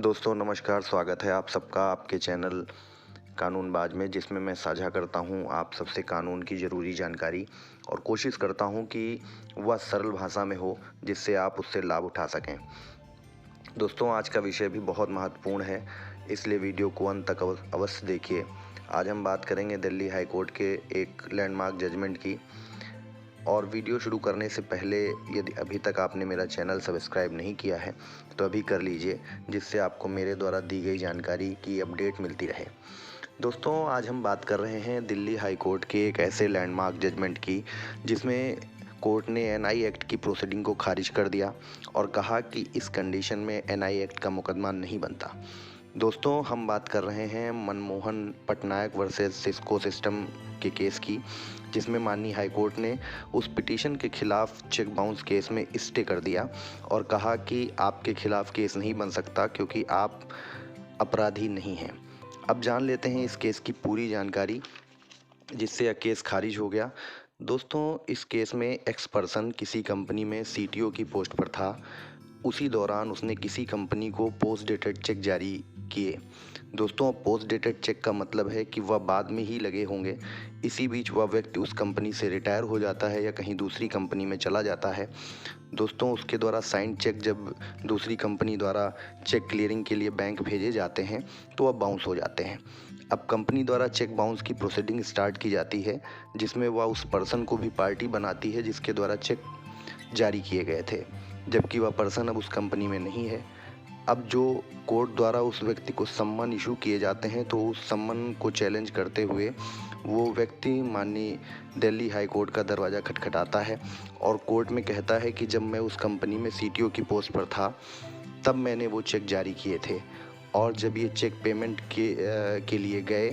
दोस्तों नमस्कार, स्वागत है आप सबका आपके चैनल कानूनबाज में, जिसमें मैं साझा करता हूं आप सबसे कानून की ज़रूरी जानकारी और कोशिश करता हूं कि वह सरल भाषा में हो जिससे आप उससे लाभ उठा सकें। दोस्तों आज का विषय भी बहुत महत्वपूर्ण है, इसलिए वीडियो को अंत तक अवश्य देखिए। आज हम बात करेंगे दिल्ली हाई कोर्ट के एक लैंडमार्क जजमेंट की। और वीडियो शुरू करने से पहले यदि अभी तक आपने मेरा चैनल सब्सक्राइब नहीं किया है तो अभी कर लीजिए, जिससे आपको मेरे द्वारा दी गई जानकारी की अपडेट मिलती रहे। दोस्तों आज हम बात कर रहे हैं दिल्ली हाई कोर्ट के एक ऐसे लैंडमार्क जजमेंट की जिसमें कोर्ट ने एनआई एक्ट की प्रोसीडिंग को खारिज कर दिया और कहा कि इस कंडीशन में एनआई एक्ट का मुकदमा नहीं बनता। दोस्तों हम बात कर रहे हैं Manmohan Patnaik versus Cisco system के केस की, जिसमें माननीय हाई कोर्ट ने उस पिटीशन के खिलाफ चेक बाउंस केस में स्टे कर दिया और कहा कि आपके खिलाफ केस नहीं बन सकता क्योंकि आप अपराधी नहीं हैं। अब जान लेते हैं इस केस की पूरी जानकारी, जिससे यह केस खारिज हो गया। दोस्तों इस केस में एक्स पर्सन किसी कंपनी में सीटीओ की पोस्ट पर था। उसी दौरान उसने किसी कंपनी को पोस्ट डेटेड चेक जारी किए। दोस्तों पोस्ट डेटेड चेक का मतलब है कि वह बाद में ही लगे होंगे। इसी बीच वह व्यक्ति उस कंपनी से रिटायर हो जाता है या कहीं दूसरी कंपनी में चला जाता है। दोस्तों उसके द्वारा साइन चेक जब दूसरी कंपनी द्वारा चेक क्लियरिंग के लिए बैंक भेजे जाते हैं तो वह बाउंस हो जाते हैं। अब कंपनी द्वारा चेक बाउंस की प्रोसीडिंग स्टार्ट की जाती है, जिसमें वह उस पर्सन को भी पार्टी बनाती है जिसके द्वारा चेक जारी किए गए थे, जबकि वह पर्सन अब उस कंपनी में नहीं है। अब जो कोर्ट द्वारा उस व्यक्ति को सम्मन इशू किए जाते हैं तो उस सम्मन को चैलेंज करते हुए वो व्यक्ति माननीय दिल्ली हाई कोर्ट का दरवाज़ा खटखटाता है और कोर्ट में कहता है कि जब मैं उस कंपनी में सीटीओ की पोस्ट पर था तब मैंने वो चेक जारी किए थे, और जब ये चेक पेमेंट के लिए गए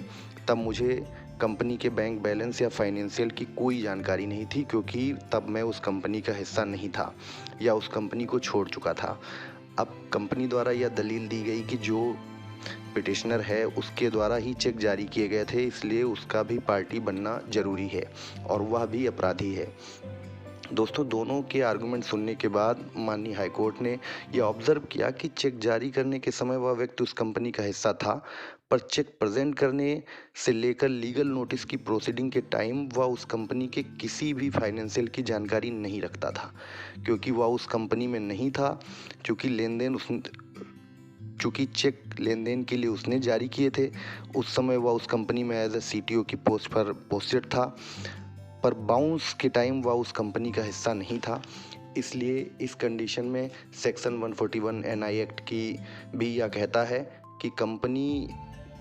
तब मुझे कंपनी के बैंक बैलेंस या फाइनेंशियल की कोई जानकारी नहीं थी, क्योंकि तब मैं उस कंपनी का हिस्सा नहीं था या उस कंपनी को छोड़ चुका था। अब कंपनी द्वारा यह दलील दी गई कि जो पिटिशनर है उसके द्वारा ही चेक जारी किए गए थे, इसलिए उसका भी पार्टी बनना जरूरी है और वह भी अपराधी है। दोस्तों दोनों के आर्गुमेंट सुनने के बाद माननीय हाई कोर्ट ने यह ऑब्जर्व किया कि चेक जारी करने के समय वह व्यक्ति उस कंपनी का हिस्सा था, पर चेक प्रेजेंट करने से लेकर लीगल नोटिस की प्रोसीडिंग के टाइम वह उस कंपनी के किसी भी फाइनेंशियल की जानकारी नहीं रखता था, क्योंकि वह उस कंपनी में नहीं था। चूँकि चेक लेन देन के लिए उसने जारी किए थे, उस समय वह उस कंपनी में एज ए सीटीओ की पोस्ट पर पोस्टेड था, पर बाउंस के टाइम वह उस कंपनी का हिस्सा नहीं था। इसलिए इस कंडीशन में सेक्शन 141 एनआई एक्ट की भी यह कहता है कि कंपनी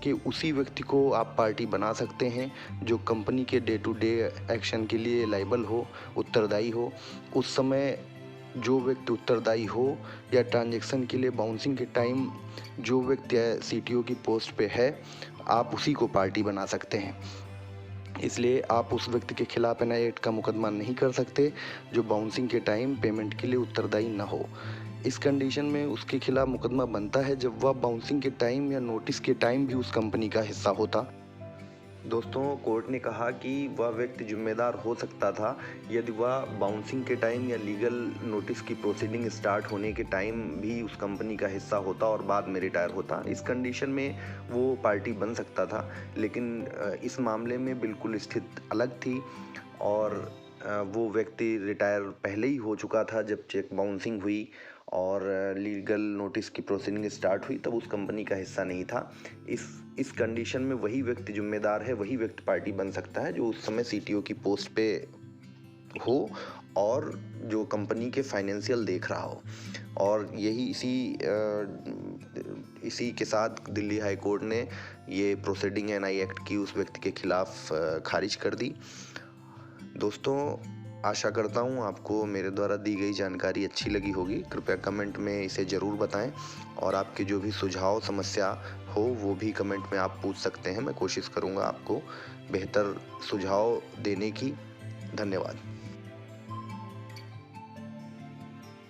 के उसी व्यक्ति को आप पार्टी बना सकते हैं जो कंपनी के डे टू डे एक्शन के लिए लायबल हो, उत्तरदायी हो। उस समय जो व्यक्ति उत्तरदायी हो या ट्रांजैक्शन के लिए बाउंसिंग के टाइम जो व्यक्ति सीटीओ की पोस्ट पे है, आप उसी को पार्टी बना सकते हैं। इसलिए आप उस व्यक्ति के खिलाफ एनआई एक्ट का मुकदमा नहीं कर सकते जो बाउंसिंग के टाइम पेमेंट के लिए उत्तरदायी न हो। इस कंडीशन में उसके खिलाफ मुकदमा बनता है जब वह बाउंसिंग के टाइम या नोटिस के टाइम भी उस कंपनी का हिस्सा होता। दोस्तों कोर्ट ने कहा कि वह व्यक्ति जिम्मेदार हो सकता था यदि वह बाउंसिंग के टाइम या लीगल नोटिस की प्रोसीडिंग स्टार्ट होने के टाइम भी उस कंपनी का हिस्सा होता और बाद में रिटायर होता। इस कंडीशन में वो पार्टी बन सकता था, लेकिन इस मामले में बिल्कुल स्थिति अलग थी और वो व्यक्ति रिटायर पहले ही हो चुका था जब चेक बाउंसिंग हुई और लीगल नोटिस की प्रोसीडिंग स्टार्ट हुई, तब उस कंपनी का हिस्सा नहीं था। इस कंडीशन में वही व्यक्ति जिम्मेदार है, वही व्यक्ति पार्टी बन सकता है जो उस समय सीटीओ की पोस्ट पे हो और जो कंपनी के फाइनेंशियल देख रहा हो। और यही इसी के साथ दिल्ली हाई कोर्ट ने ये प्रोसीडिंग एनआई एक्ट की उस व्यक्ति के खिलाफ खारिज कर दी। दोस्तों आशा करता हूँ आपको मेरे द्वारा दी गई जानकारी अच्छी लगी होगी। कृपया कमेंट में इसे ज़रूर बताएं और आपके जो भी सुझाव समस्या हो वो भी कमेंट में आप पूछ सकते हैं। मैं कोशिश करूँगा आपको बेहतर सुझाव देने की। धन्यवाद।